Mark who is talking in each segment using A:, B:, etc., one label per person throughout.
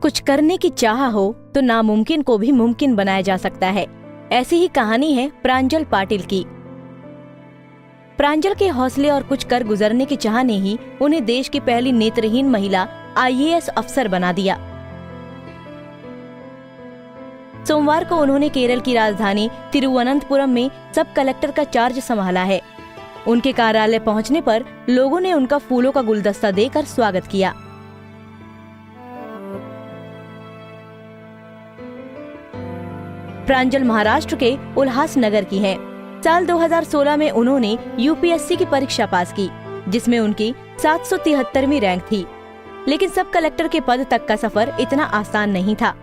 A: कुछ करने की चाह हो तो नामुमकिन को भी मुमकिन बनाया जा सकता है। ऐसी ही कहानी है प्रांजल पाटिल की। प्रांजल के हौसले और कुछ कर गुजरने की चाह ने ही उन्हें देश की पहली नेत्रहीन महिला IAS अफसर बना दिया। सोमवार को उन्होंने केरल की राजधानी तिरुवनंतपुरम में सब कलेक्टर का चार्ज संभाला है। उनके कार्यालय पहुंचने पर लोगों ने उनका फूलों का गुलदस्ता देकर स्वागत किया। प्रांजल महाराष्ट्र के उल्हासनगर की हैं। साल 2016 में उन्होंने UPSC की परीक्षा पास की, जिसमें उनकी 773वीं रैंक थी। लेकिन सब कलेक्टर के पद तक का सफर इतना आसान नहीं था।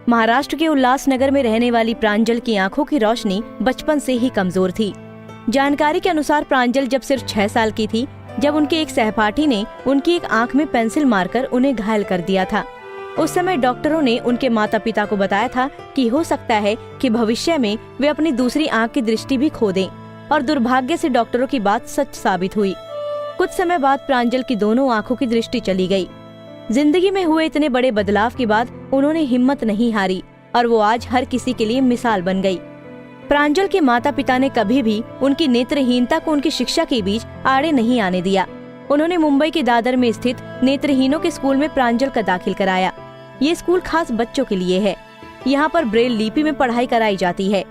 A: महाराष्ट्र के उल्हासनगर में रहने वाली प्रांजल की आंखों की रोशनी बचपन से ही कमजोर थी। जानकारी के अनुसार प्रांजल जब सिर्फ 6 साल की थी, जब उनके एक सहपाठी ने उनकी एक आंख में पेंसिल मारकर उन्हें घायल कर दिया था। उस समय डॉक्टरों ने उनके माता पिता को बताया था कि हो सकता है कि भविष्य में वे अपनी दूसरी आंख की दृष्टि भी खो दें, और दुर्भाग्य से डॉक्टरों की बात सच साबित हुई। कुछ समय बाद प्रांजल की दोनों आंखों की दृष्टि चली गई। जिंदगी में हुए इतने बड़े बदलाव के बाद उन्होंने हिम्मत नहीं हारी और वो आज हर किसी के लिए मिसाल बन गई। प्रांजल के माता पिता ने कभी भी उनकी नेत्रहीनता को उनकी शिक्षा के बीच आड़े नहीं आने दिया। उन्होंने मुंबई के दादर में स्थित नेत्रहीनों के स्कूल में प्रांजल का दाखिल कराया। ये स्कूल खास बच्चों के लिए है। यहाँ पर ब्रेल लिपि में पढ़ाई कराई जाती है।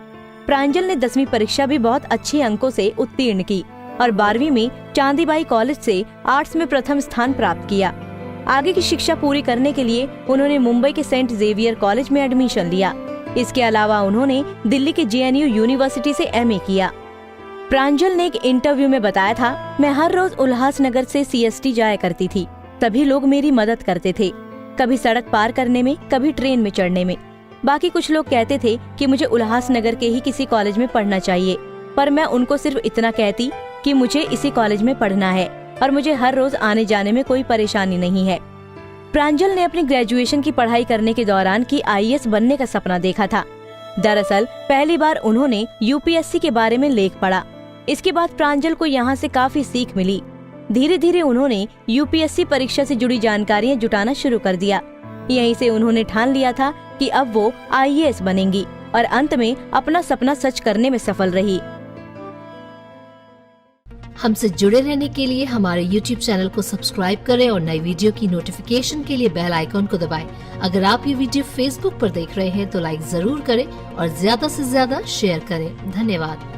A: प्रांजल ने 10वीं परीक्षा भी बहुत अच्छे अंकों से उत्तीर्ण की और 12वीं में चांदीबाई कॉलेज से आर्ट्स में प्रथम स्थान प्राप्त किया। आगे की शिक्षा पूरी करने के लिए उन्होंने मुंबई के सेंट जेवियर कॉलेज में एडमिशन लिया। इसके अलावा उन्होंने दिल्ली के JNU यूनिवर्सिटी से MA किया। प्रांजल ने एक इंटरव्यू में बताया था, मैं हर रोज उल्हासनगर से CST जाया करती थी। सभी लोग मेरी मदद करते थे, कभी सड़क पार करने में, कभी ट्रेन में चढ़ने में। बाकी कुछ लोग कहते थे कि मुझे उल्हासनगर के ही किसी कॉलेज में पढ़ना चाहिए, पर मैं उनको सिर्फ इतना कहती कि मुझे इसी कॉलेज में पढ़ना है और मुझे हर रोज आने जाने में कोई परेशानी नहीं है। प्रांजल ने अपनी ग्रेजुएशन की पढ़ाई करने के दौरान की IAS बनने का सपना देखा था। दरअसल पहली बार उन्होंने UPSC के बारे में लेख पढ़ा। इसके बाद प्रांजल को यहाँ से काफी सीख मिली। धीरे धीरे उन्होंने UPSC परीक्षा से जुड़ी जानकारियाँ जुटाना शुरू कर दिया। यहीं से उन्होंने ठान लिया था कि अब वो IAS बनेंगी और अंत में अपना सपना सच करने में सफल रही।
B: हमसे जुड़े रहने के लिए हमारे YouTube चैनल को सब्सक्राइब करें और नई वीडियो की नोटिफिकेशन के लिए बेल आइकॉन को दबाएं। अगर आप ये वीडियो Facebook पर देख रहे हैं तो लाइक जरूर करें और ज्यादा से ज्यादा शेयर करें। धन्यवाद।